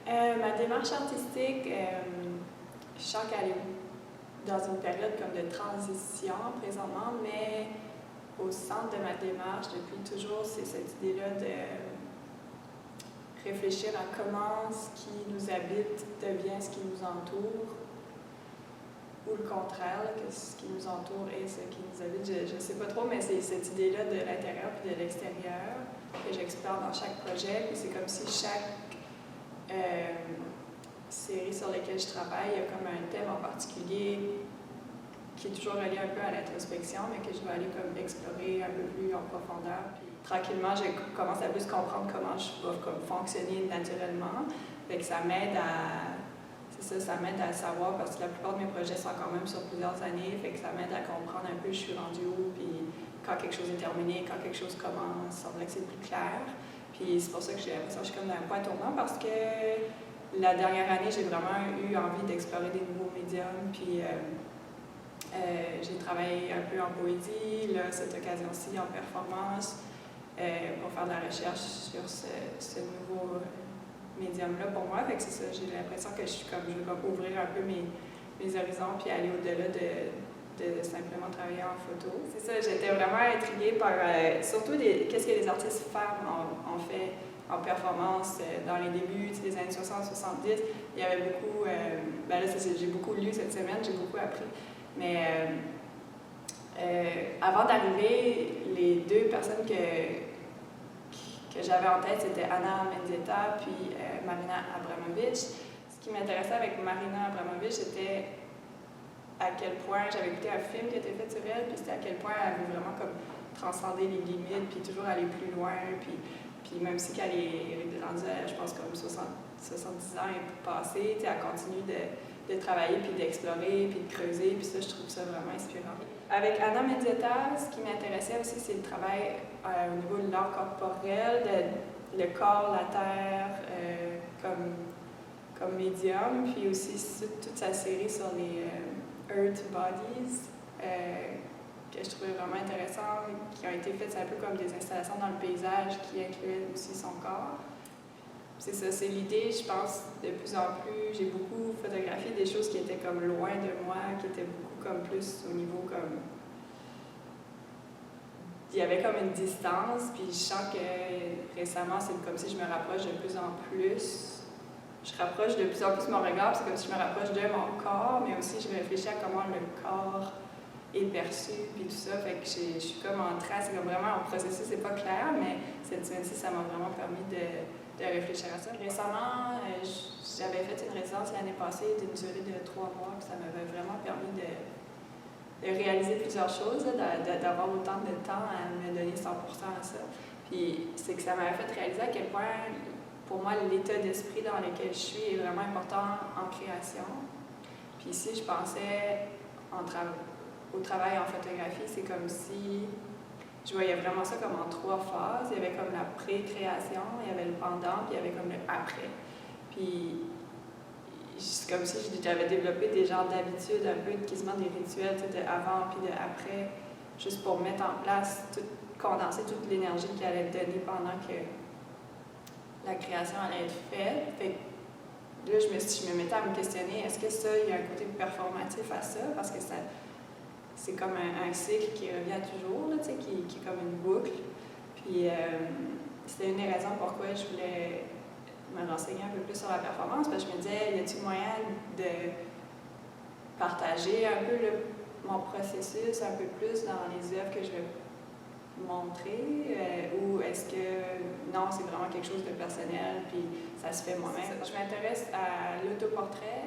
Ma démarche artistique, je sens qu'elle est dans une période comme de transition présentement, mais au centre de ma démarche depuis toujours, c'est cette idée-là de réfléchir à comment ce qui nous habite devient ce qui nous entoure, ou le contraire, là, que ce qui nous entoure est ce qui nous habite. Je ne sais pas trop, mais c'est cette idée-là de l'intérieur et de l'extérieur que j'explore dans chaque projet. Puis c'est comme si chaque série sur laquelle je travaille, il y a comme un thème en particulier qui est toujours relié un peu à l'introspection, mais que je vais aller comme explorer un peu plus en profondeur. Puis tranquillement, je commence à plus comprendre comment je vais comme fonctionner naturellement. Fait que ça m'aide à... C'est ça, ça m'aide à savoir, parce que la plupart de mes projets sont quand même sur plusieurs années, fait que ça m'aide à comprendre un peu je suis rendue où, puis quand quelque chose est terminé, quand quelque chose commence, ça me que c'est plus clair. Puis c'est pour ça que j'ai l'impression que je suis comme dans un point tournant, parce que la dernière année, j'ai vraiment eu envie d'explorer des nouveaux médiums, puis j'ai travaillé un peu en poésie, là, cette occasion-ci en performance, pour faire de la recherche sur ce nouveau médium-là pour moi. Fait que c'est ça, j'ai l'impression que je vais comme ouvrir un peu mes horizons puis aller au-delà de simplement travailler en photo. C'est ça, j'étais vraiment intriguée par surtout qu'est-ce que les artistes femmes ont fait en performance dans les débuts des années 60-70. Il y avait beaucoup, ben là j'ai beaucoup lu cette semaine, j'ai beaucoup appris. Mais avant d'arriver, les deux personnes que j'avais en tête, c'était Anna Mendieta puis Marina Abramovic. Ce qui m'intéressait avec Marina Abramovic, c'était à quel point j'avais écouté un film qui était fait sur elle, puis c'était à quel point elle avait vraiment comme transcender les limites, puis toujours aller plus loin, puis même si qu'elle est rendue à, je pense, comme 70 ans et passée, elle continue de travailler, puis d'explorer, puis de creuser, puis ça, je trouve ça vraiment inspirant. Avec Anna Mendieta, ce qui m'intéressait aussi, c'est le travail au niveau de l'art corporel, le corps, la terre, comme médium, puis aussi toute sa série sur les Earth Bodies, que je trouvais vraiment intéressant, qui ont été faites un peu comme des installations dans le paysage qui incluaient aussi son corps. C'est ça, c'est l'idée, je pense, de plus en plus, j'ai beaucoup photographié des choses qui étaient comme loin de moi, qui étaient beaucoup comme plus au niveau comme... Il y avait comme une distance, puis je sens que récemment, c'est comme si je me rapproche de plus en plus. Je rapproche de plus en plus mon regard, c'est comme si je me rapproche de mon corps, mais aussi je réfléchis à comment le corps est perçu, puis tout ça. Fait que je suis comme en train, c'est comme vraiment un processus, c'est pas clair, mais cette semaine-ci, ça m'a vraiment permis de réfléchir à ça. Récemment, j'avais fait une résidence l'année passée d'une durée de 3 mois, puis ça m'avait vraiment permis de réaliser plusieurs choses, d'avoir autant de temps à me donner 100% à ça. Puis c'est que ça m'avait fait réaliser à quel point, pour moi, l'état d'esprit dans lequel je suis est vraiment important en création. Puis ici, je pensais au travail en photographie, c'est comme si je voyais vraiment ça comme en 3 phases. Il y avait comme la pré-création, il y avait le pendant, puis il y avait comme le après. Puis c'est comme si j'avais développé des genres d'habitudes, un peu quasiment des rituels de avant puis de après, juste pour mettre en place, condenser toute l'énergie qui allait être donnée pendant que la création allait être faite. Fait que là, je me mettais à me questionner, est-ce que ça, il y a un côté performatif à ça? Parce que c'est comme un cycle qui revient toujours, là, qui est comme une boucle. Puis c'était une des raisons pourquoi je voulais me renseigner un peu plus sur la performance, parce que je me disais, y a-t-il moyen de partager un peu mon processus un peu plus dans les œuvres que je vais montrer, ou est-ce que non, c'est vraiment quelque chose de personnel, puis ça se fait moi-même. Je m'intéresse à l'autoportrait.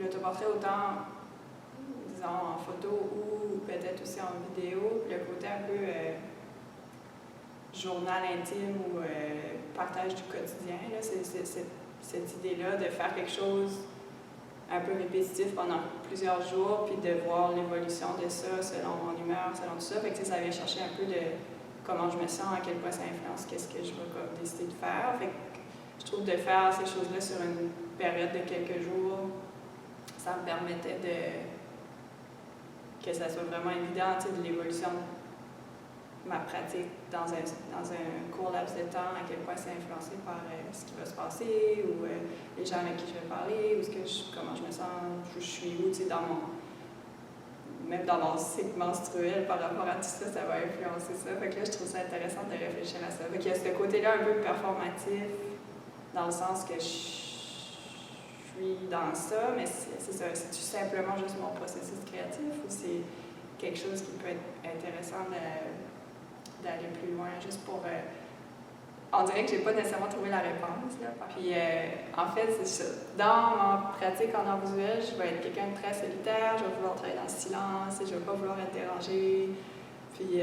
L'autoportrait autant, disons, en photo ou peut-être aussi en vidéo, le côté un peu journal intime ou partage du quotidien, là, c'est cette idée-là de faire quelque chose un peu répétitif pendant plusieurs jours, puis de voir l'évolution de ça selon mon humeur, selon tout ça. Fait que ça vient chercher un peu de comment je me sens, à quel point ça influence, qu'est-ce que je vais comme décider de faire. Fait que je trouve de faire ces choses-là sur une période de quelques jours, ça me permettait que ça soit vraiment évident, de l'évolution ma pratique dans un court laps de temps, à quel point c'est influencé par ce qui va se passer, ou les gens avec qui je vais parler, ou comment je me sens, où je suis, où, tu sais, même dans mon cycle menstruel par rapport à tout ça, ça va influencer ça. Fait que là, je trouve ça intéressant de réfléchir à ça. Fait qu'il y a ce côté-là un peu performatif, dans le sens que je suis dans ça, mais c'est ça. C'est-tu simplement juste mon processus créatif ou c'est quelque chose qui peut être intéressant d'aller plus loin, juste pour... on dirait que j'ai pas nécessairement trouvé la réponse, là. Puis, en fait, c'est ça. Dans ma pratique en art visuel, je vais être quelqu'un de très solitaire, je vais vouloir travailler dans le silence, je vais pas vouloir être dérangée. Puis,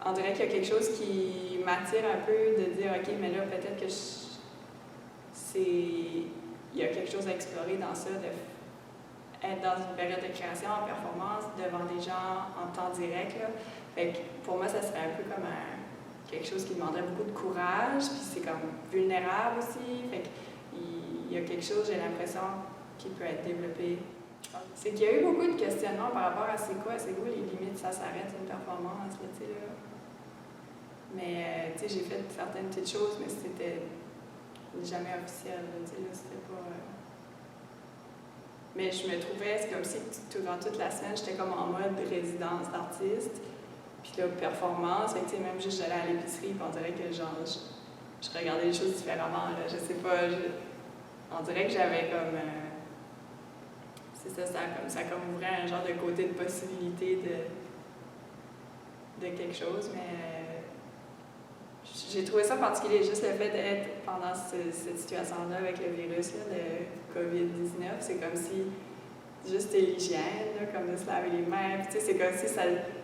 on dirait qu'il y a quelque chose qui m'attire un peu de dire, OK, mais là, peut-être que il y a quelque chose à explorer dans ça, être dans une période de création, en performance, devant des gens en temps direct, là. Fait que pour moi, ça serait un peu comme quelque chose qui demanderait beaucoup de courage, puis c'est comme vulnérable aussi. Fait qu'il y a quelque chose, j'ai l'impression, qui peut être développé. C'est qu'il y a eu beaucoup de questionnements par rapport à c'est où les limites, ça s'arrête une performance, là, tu sais, là. Mais, tu sais, j'ai fait certaines petites choses, mais c'était jamais officiel, tu sais, là, c'était pas... Mais je me trouvais, c'est comme si durant toute la semaine, j'étais comme en mode résidence d'artiste. Puis là, performance, tu sais, même juste j'allais à l'épicerie, puis on dirait que genre, je regardais les choses différemment, là, je sais pas, on dirait que j'avais comme... c'est ça, ça comme ouvrait un genre de côté de possibilité de quelque chose, mais j'ai trouvé ça particulier, juste le fait d'être pendant cette situation-là avec le virus, là, de COVID-19, c'est comme si juste l'hygiène, là, comme de se laver les mains, puis tu sais, c'est comme si ça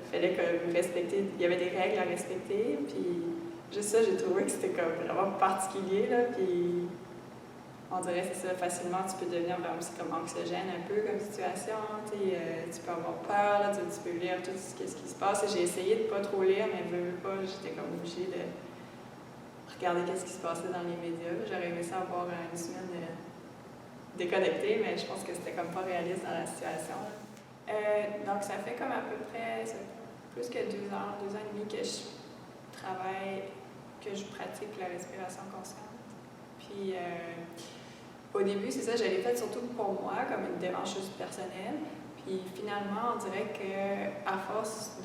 fallait comme respecter, il y avait des règles à respecter, puis juste ça, j'ai trouvé que c'était comme vraiment particulier, là, puis on dirait que c'est ça, facilement, tu peux devenir vraiment aussi comme anxiogène un peu comme situation, tu peux avoir peur, là, tu peux lire tout ce qui se passe, et j'ai essayé de pas trop lire, mais j'étais comme obligée de regarder qu'est-ce qui se passait dans les médias. J'aurais aimé ça avoir une semaine déconnectée, mais je pense que c'était comme pas réaliste dans la situation. Donc ça fait comme à peu près plus que 2 ans et demi que je travaille, que je pratique la respiration consciente. Puis au début, c'est ça, je l'ai fait surtout pour moi, comme une démarche juste personnelle. Puis finalement, on dirait qu'à force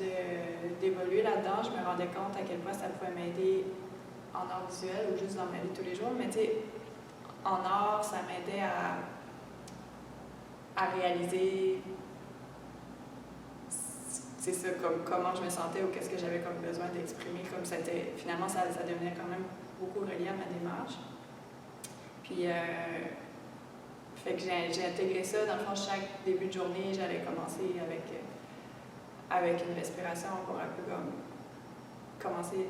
d'évoluer là-dedans, je me rendais compte à quel point ça pouvait m'aider en art visuel ou juste dans ma vie de tous les jours. Mais tu sais, en art, ça m'aidait à réaliser, c'est ça, comme comment je me sentais ou qu'est-ce que j'avais comme besoin d'exprimer. Comme finalement, ça devenait quand même beaucoup relié à ma démarche. Puis, fait que j'ai intégré ça. Dans le fond, chaque début de journée, j'allais commencer avec une respiration pour un peu comme commencer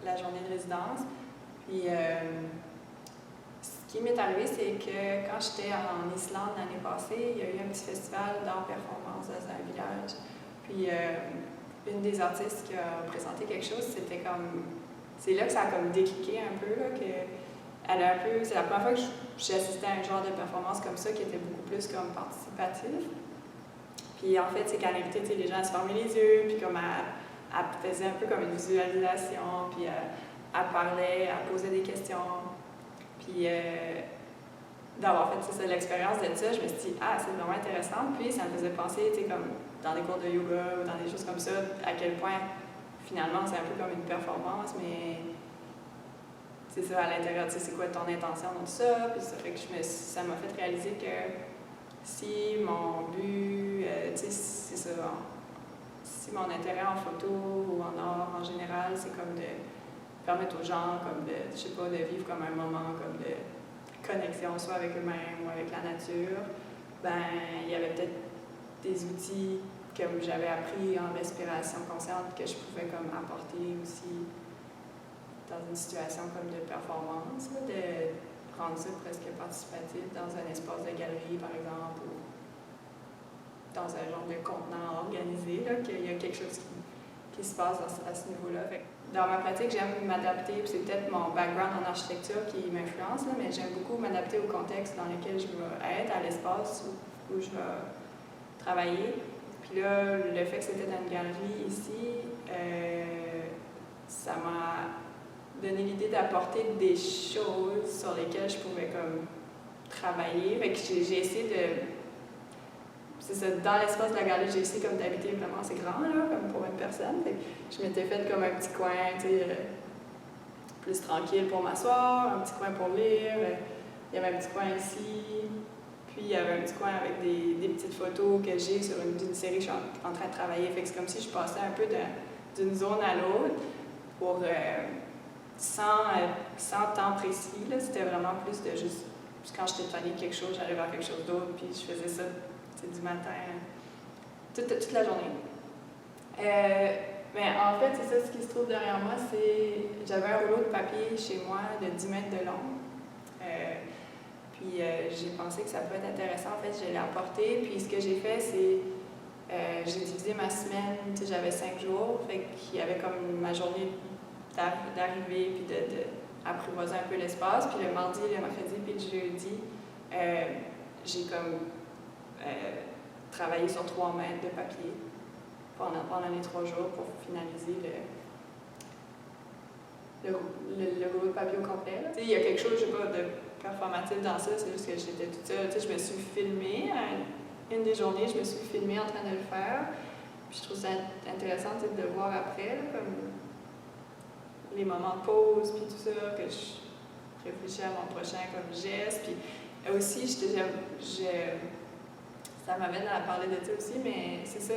la journée de résidence. Puis, ce qui m'est arrivé, c'est que quand j'étais en Islande l'année passée, il y a eu un petit festival d'art-performance dans un village. Puis, une des artistes qui a présenté quelque chose, c'était comme... C'est là que ça a comme décliqué un peu, là, c'est la première fois que j'ai assisté à un genre de performance comme ça qui était beaucoup plus comme participatif. Puis en fait, c'est qu'elle invitait les gens à se fermer les yeux, puis comme elle faisait un peu comme une visualisation, puis elle parlait, elle posait des questions. Puis d'avoir fait l'expérience de ça, je me suis dit, c'est vraiment intéressant. Puis ça me faisait penser, comme dans des cours de yoga ou dans des choses comme ça, à quel point finalement c'est un peu comme une performance, mais c'est ça, à l'intérieur, c'est quoi ton intention dans tout ça. Puis ça fait que ça m'a fait réaliser que si mon but, c'est ça, si mon intérêt en photo ou en art en général, c'est comme de permettre aux gens, comme de vivre comme un moment comme de connexion, soit avec eux-mêmes ou avec la nature, il y avait peut-être des outils que j'avais appris en respiration consciente que je pouvais comme apporter aussi dans une situation comme de performance, là, de rendre ça presque participatif dans un espace de galerie, par exemple, ou dans un genre de contenant organisé, qu'il y a quelque chose qui se passe à ce niveau-là. Dans ma pratique, j'aime m'adapter, puis c'est peut-être mon background en architecture qui m'influence, mais j'aime beaucoup m'adapter au contexte dans lequel je vais être, à l'espace où je vais travailler. Puis là, le fait que c'était dans une galerie ici, ça m'a donné l'idée d'apporter des choses sur lesquelles je pouvais comme travailler. Fait que j'ai essayé de... C'est ça, dans l'espace de la galerie, j'ai essayé comme d'habiter vraiment assez grand, là, comme pour une personne. Fait que je m'étais fait comme un petit coin, tu sais, plus tranquille pour m'asseoir, un petit coin pour lire. Il y avait un petit coin ici. Puis il y avait un petit coin avec des petites photos que j'ai sur une série que je suis en train de travailler. Fait que c'est comme si je passais un peu d'une zone à l'autre pour sans temps précis. C'était vraiment plus de juste quand j'étais tannée de quelque chose, j'arrivais à quelque chose d'autre, puis je faisais ça du matin, toute la journée. Mais en fait, c'est ça, ce qui se trouve derrière moi, c'est... J'avais un rouleau de papier chez moi de 10 mètres de long. Puis j'ai pensé que ça peut être intéressant. En fait, je l'ai apporté. Puis ce que j'ai fait, c'est... j'ai divisé ma semaine, tu sais, j'avais 5 jours. Fait qu'il y avait comme ma journée d'arrivée, puis d'apprivoiser un peu l'espace. Puis le mardi, le mercredi, puis le jeudi, j'ai comme travaillé sur 3 mètres de papier pendant les 3 jours pour finaliser le rouleau de papier au complet. Il y a quelque chose, je sais pas, de performatif dans ça, c'est juste que j'étais toute seule. Je me suis filmée, une des journées, je me suis filmée en train de le faire. Puis je trouve ça intéressant de voir après, là, comme les moments de pause, puis tout ça, que je réfléchis à mon prochain comme geste. Puis aussi, ça m'amène à parler de ça aussi, mais c'est ça,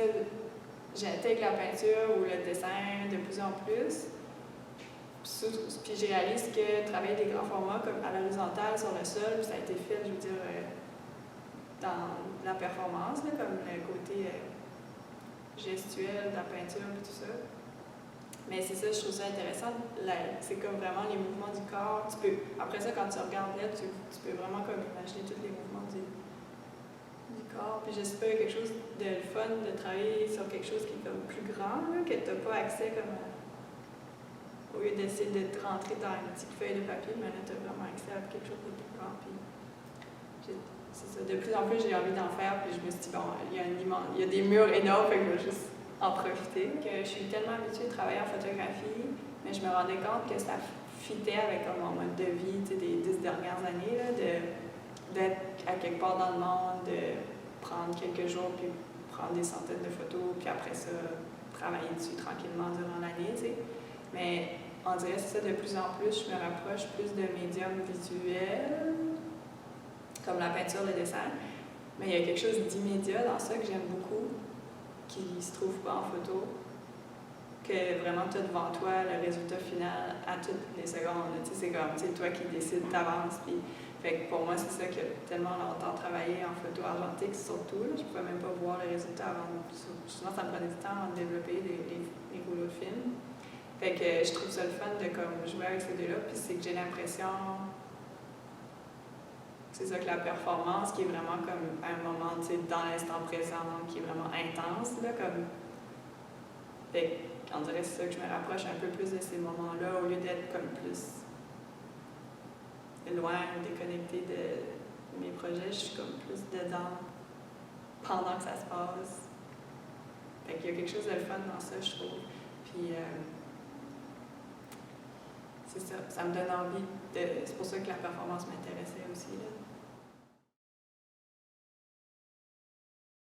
j'intègre la peinture ou le dessin de plus en plus. Puis je réalise que travailler des grands formats comme à l'horizontale sur le sol, ça a été fait, je veux dire, dans la performance, là, comme le côté gestuel de la peinture et tout ça. Mais c'est ça, je trouve ça intéressant. C'est comme vraiment les mouvements du corps. Après ça, quand tu regardes là, tu peux vraiment comme imaginer tous les mouvements du corps. Puis je sais pas, il y a quelque chose de fun de travailler sur quelque chose qui est comme plus grand, là, que tu n'as pas accès comme au lieu d'essayer de te rentrer dans une petite feuille de papier, mais là, tu as vraiment accès à quelque chose de plus grand. Puis c'est ça, de plus en plus, j'ai envie d'en faire, puis je me suis dit, bon, il y a des murs énormes, fait que je vais juste en profiter. Que je suis tellement habituée de travailler en photographie, mais je me rendais compte que ça fitait avec comme, mon mode de vie des 10 dernières années, là, d'être à quelque part dans le monde, de prendre quelques jours, puis prendre des centaines de photos, puis après ça, travailler dessus tranquillement durant l'année, tu sais. Mais on dirait que c'est ça, de plus en plus, je me rapproche plus de médiums visuels, comme la peinture, le dessin. Mais il y a quelque chose d'immédiat dans ça que j'aime beaucoup, qui ne se trouve pas en photo, que vraiment tu as devant toi le résultat final à toutes les secondes. C'est comme, c'est toi qui décides, t'avances. Puis, fait que pour moi, c'est ça qui a tellement longtemps travaillé en photo argentique, surtout. Là, je ne pouvais même pas voir le résultat avant. Souvent, ça me prenait du temps avant de développer les rouleaux de film. Fait que je trouve ça le fun de comme, jouer avec ces deux-là. Puis c'est que j'ai l'impression... C'est ça que la performance, qui est vraiment comme un moment, tu sais, dans l'instant présent, qui est vraiment intense, là, comme... Fait qu'on dirait que c'est ça que je me rapproche un peu plus de ces moments-là, au lieu d'être comme plus loin ou déconnectée de mes projets, je suis comme plus dedans pendant que ça se passe. Fait qu'il y a quelque chose de le fun dans ça, je trouve. Puis c'est ça, ça me donne envie de... C'est pour ça que la performance m'intéressait aussi, là.